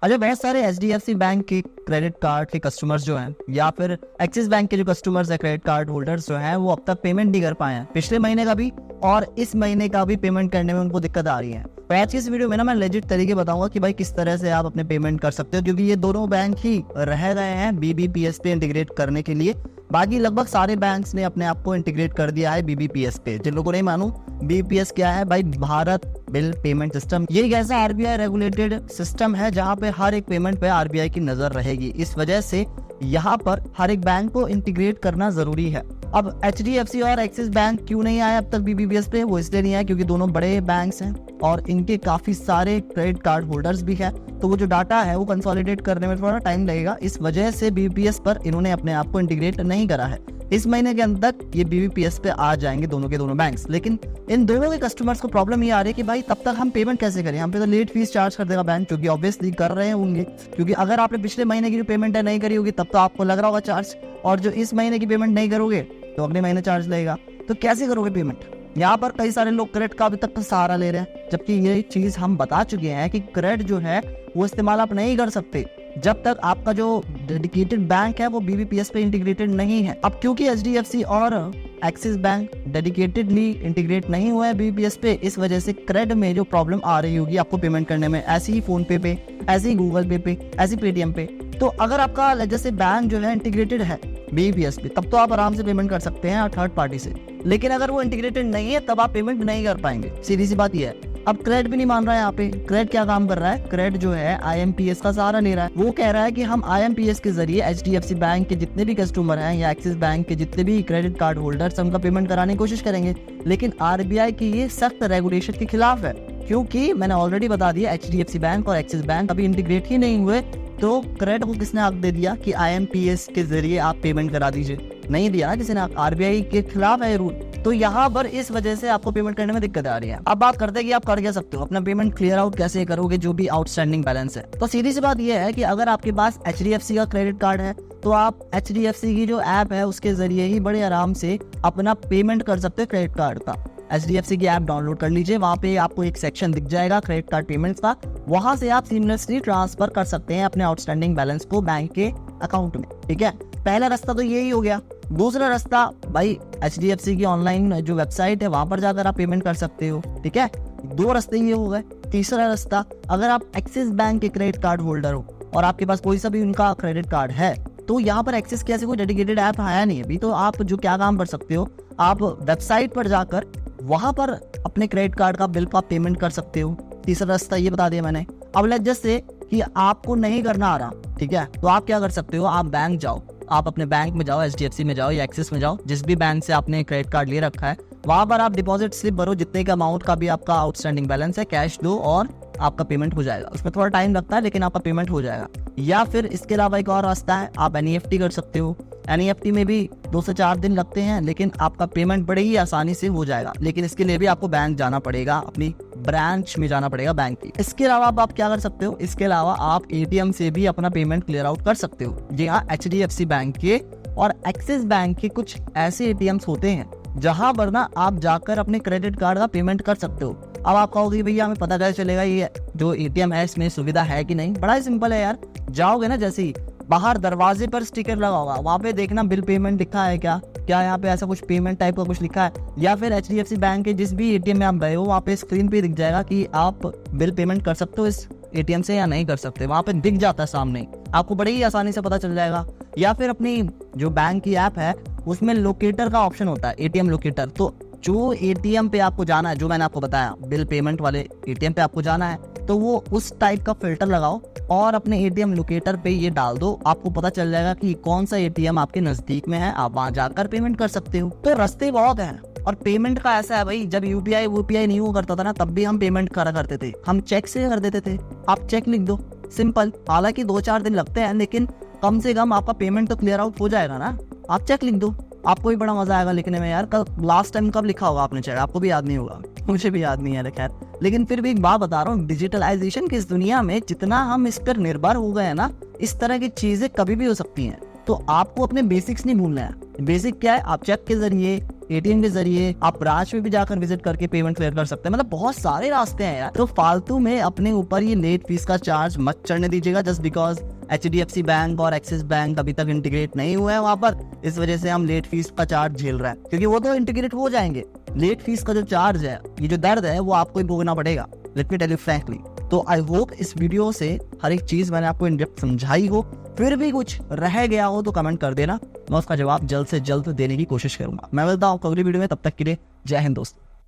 अच्छा, बहुत सारे HDFC बैंक के क्रेडिट कार्ड के कस्टमर्स जो हैं या फिर एक्सिस बैंक के जो कस्टमर्स है, क्रेडिट कार्ड होल्डर्स जो हैं, वो अब तक पेमेंट नहीं कर पाए हैं। पिछले महीने का भी और इस महीने का भी पेमेंट करने में उनको दिक्कत आ रही है। तो आज की इस वीडियो में ना मैं लेजिट तरीके बताऊंगा कि भाई किस तरह से आप अपने पेमेंट कर सकते हो, क्योंकि ये दोनों बैंक ही रह गए हैं BBPS पे इंटीग्रेट करने के लिए। बाकी लगभग सारे बैंक्स ने अपने आप को इंटीग्रेट कर दिया है BBPS पे। जिन लोगों को नहीं मालूम BBPS क्या है, भाई भारत बिल पेमेंट सिस्टम। ये एक ऐसा RBI रेगुलेटेड सिस्टम है जहाँ पे हर एक पेमेंट पे RBI की नजर रहेगी। इस वजह से यहाँ पर हर एक बैंक को इंटीग्रेट करना जरूरी है। अब HDFC और एक्सिस बैंक क्यों नहीं आया अब तक BBPS पे? वो इसलिए नहीं आया क्योंकि दोनों बड़े बैंक्स हैं और इनके काफी सारे क्रेडिट कार्ड होल्डर्स भी हैं, तो वो जो डाटा है वो कंसोलिडेट करने में थोड़ा टाइम लगेगा। इस वजह से BBPS पर इन्होंने अपने आप को इंटीग्रेट नहीं करा है। इस महीने के अंदर ये BBPS पे आ जाएंगे दोनों के दोनों बैंक्स। लेकिन इन दोनों के कस्टमर्स को प्रॉब्लम ये आ रही है कि भाई तब तक हम पेमेंट कैसे करें? हम पे तो लेट फीस चार्ज कर देगा बैंक, क्योंकि ऑब्वियसली कर रहे होंगे, क्योंकि अगर आपने पिछले महीने की जो पेमेंट है नहीं करी होगी तब तो आपको लग रहा होगा चार्ज, और जो इस महीने की पेमेंट नहीं करोगे तो अगले महीने चार्ज लगेगा। तो कैसे करोगे पेमेंट? यहाँ पर कई सारे लोग क्रेडिट का अभी तक का सहारा ले रहे हैं, जबकि ये चीज हम बता चुके हैं कि क्रेडिट जो है वो इस्तेमाल आप नहीं कर सकते जब तक आपका जो डेडिकेटेड बैंक है वो BBPS पे इंटीग्रेटेड नहीं है। अब क्योंकि HDFC और एक्सिस बैंक डेडिकेटेडली इंटीग्रेट नहीं हुआ है BBPS पे, इस वजह से क्रेडिट में जो प्रॉब्लम आ रही होगी आपको पेमेंट करने में, ऐसे ही फोन पे ऐसे ही गूगल पे ऐसे ही पेटीएम पे। तो अगर आपका जैसे बैंक जो है इंटीग्रेटेड है BBPS पे, तब तो आप आराम से पेमेंट कर सकते हैं थर्ड पार्टी से। लेकिन अगर वो इंटीग्रेटेड नहीं है तब आप पेमेंट नहीं कर पाएंगे, सीधी सी बात ये है। अब क्रेडिट भी नहीं मान रहा है यहाँ पे। क्रेडिट क्या काम कर रहा है? क्रेडिट जो है IMPS का सहारा ले रहा है। वो कह रहा है कि हम IMPS के जरिए HDFC बैंक के जितने भी कस्टमर हैं या एक्सिस बैंक के जितने भी क्रेडिट कार्ड होल्डर्स, उनका पेमेंट कराने की कोशिश करेंगे। लेकिन RBI की ये सख्त रेगुलेशन के खिलाफ है, क्योंकि मैंने ऑलरेडी बता दिया HDFC बैंक और एक्सिस बैंक अभी इंटीग्रेट ही नहीं हुए। तो क्रेडिट को किसने हक दे दिया कि IMPS के जरिए आप पेमेंट करा दीजिए? नहीं दिया ना किसी ने। RBI के खिलाफ है रूल। तो यहाँ पर इस वजह से आपको पेमेंट करने में दिक्कत आ रही है। अब बात करते हैं कि आप कर क्या सकते हो, अपना पेमेंट क्लियर आउट कैसे करोगे जो भी आउटस्टैंडिंग बैलेंस है। तो सीधी सी बात यह है कि अगर आपके पास HDFC का क्रेडिट कार्ड है तो आप HDFC की जो ऐप है उसके जरिए ही बड़े आराम से अपना पेमेंट कर सकते हो क्रेडिट कार्ड का। HDFC की ऐप डाउनलोड कर लीजिए, वहाँ पे आपको एक सेक्शन दिख जाएगा क्रेडिट कार्ड पेमेंट्स का। वहां से आप सीमलेसली ट्रांसफर कर सकते हैं अपने आउटस्टैंडिंग बैलेंस को बैंक के अकाउंट में। ठीक है, पहला रास्ता तो यही हो गया। दूसरा रास्ता भाई HDFC की ऑनलाइन जो वेबसाइट है वहां पर जाकर आप पेमेंट कर सकते हो। ठीक है, 2 रास्ते ये हो गए। तीसरा रास्ता, अगर आप एक्सिस बैंक के क्रेडिट कार्ड होल्डर हो और आपके पास कोई सा भी उनका क्रेडिट कार्ड है, तो यहाँ पर एक्सिस की ऐसी कोई डेडिकेटेड ऐप आया नहीं अभी, तो आप जो क्या काम कर सकते हो, आप वेबसाइट पर जाकर वहां पर अपने क्रेडिट कार्ड का बिल का पेमेंट कर सकते हो। तीसरा रास्ता ये बता दिया मैंने। अब लेट्स जस्ट से कि आपको नहीं करना आ रहा, ठीक है, तो आप क्या कर सकते हो, आप बैंक जाओ, आप अपने बैंक में जाओ, HDFC में जाओ या एक्सिस में जाओ, जिस भी बैंक से आपने क्रेडिट कार्ड ले रखा है, वहां पर आप डिपॉजिट स्लिप भरो, जितने का अमाउंट का भी आपका आउटस्टैंडिंग बैलेंस है, कैश दो और आपका पेमेंट हो जाएगा। उसमें थोड़ा टाइम लगता है लेकिन आपका पेमेंट हो जाएगा। या फिर इसके अलावा एक और रास्ता है, आप NEFT कर सकते हो। NEFT में भी 2 से 4 दिन लगते हैं, लेकिन आपका पेमेंट बड़े ही आसानी से हो जाएगा। लेकिन इसके लिए भी आपको बैंक जाना पड़ेगा, अपनी ब्रांच में जाना पड़ेगा बैंक की। इसके अलावा आप क्या कर सकते हो, इसके अलावा आप ATM से भी अपना पेमेंट क्लियर आउट कर सकते हो। जी हाँ, HDFC बैंक के और एक्सिस बैंक के कुछ ऐसे ATMs होते हैं जहां पर ना आप जाकर अपने क्रेडिट कार्ड का पेमेंट कर सकते हो। अब आप कहोगे भैया हमें पता कैसे चलेगा ये जो ATM है इसमें सुविधा है कि नहीं? बड़ा ही सिंपल है यार। जाओगे ना, जैसे ही बाहर दरवाजे पर स्टिकर लगा होगा, वहाँ पे देखना बिल पेमेंट लिखा है क्या यहाँ पे ऐसा कुछ पेमेंट टाइप का कुछ लिखा है। या फिर HDFC बैंक के जिस भी ATM में आप गए हो वहाँ पे स्क्रीन पे दिख जाएगा कि आप बिल पेमेंट कर सकते हो इस ATM से या नहीं कर सकते, वहाँ पे दिख जाता है सामने, आपको बड़ी ही आसानी से पता चल जाएगा। या फिर अपनी जो बैंक की ऐप है उसमें लोकेटर का ऑप्शन होता है, ATM लोकेटर। तो जो ATM पे आपको जाना है, जो मैंने आपको बताया बिल पेमेंट वाले ATM पे आपको जाना है, तो वो उस टाइप का फिल्टर लगाओ और अपने ATM लोकेटर पे ये डाल दो, आपको पता चल जाएगा कि कौन सा ATM आपके नजदीक में है, आप वहां जाकर पेमेंट कर सकते हो। तो रास्ते बहुत हैं। और पेमेंट का ऐसा है भाई, जब UPI नहीं हुआ करता था ना, तब भी हम पेमेंट करा करते थे, हम चेक से कर देते थे। आप चेक लिख दो, सिंपल। हालांकि 2-4 दिन लगते हैं, लेकिन कम से कम आपका पेमेंट तो क्लियर आउट हो जाएगा ना। आप चेक लिख दो, आपको भी बड़ा मजा आएगा लिखने में यार। लास्ट टाइम कब लिखा होगा आपने चेक? आपको भी याद नहीं होगा, मुझे भी याद नहीं है खैर। लेकिन फिर भी एक बात बता रहा हूँ, डिजिटलाइजेशन की इस दुनिया में जितना हम इस पर निर्भर हो गए हैं ना, इस तरह की चीजें कभी भी हो सकती हैं। तो आपको अपने बेसिक्स नहीं भूलना है। बेसिक क्या है? आप चेक के जरिए एटीएम के जरिए, आप ब्रांच में भी जाकर विजिट करके पेमेंट क्लियर कर सकते हैं। मतलब बहुत सारे रास्ते हैं यार। तो फालतू में अपने ऊपर ये लेट फीस का चार्ज मत चढ़ने दीजिएगा जस्ट बिकॉज HDFC बैंक और एक्सिस बैंक अभी तक इंटीग्रेट नहीं हुआ है वहां पर, इस वजह से हम लेट फीस का चार्ज झेल रहे हैं, क्योंकि वो तो इंटीग्रेट हो जाएंगे। लेट फीस का जो चार्ज है, ये जो दर्द है, वो आपको ही भोगना पड़ेगा। Let me tell you frankly. तो आई होप इस वीडियो से हर एक चीज मैंने आपको इन डेप्थ समझाई हो। फिर भी कुछ रह गया हो तो कमेंट कर देना, मैं उसका जवाब जल्द से जल्द देने की कोशिश करूंगा। मैं मिलता हूँ अगली वीडियो में, तब तक के लिए जय हिंद दोस्तों।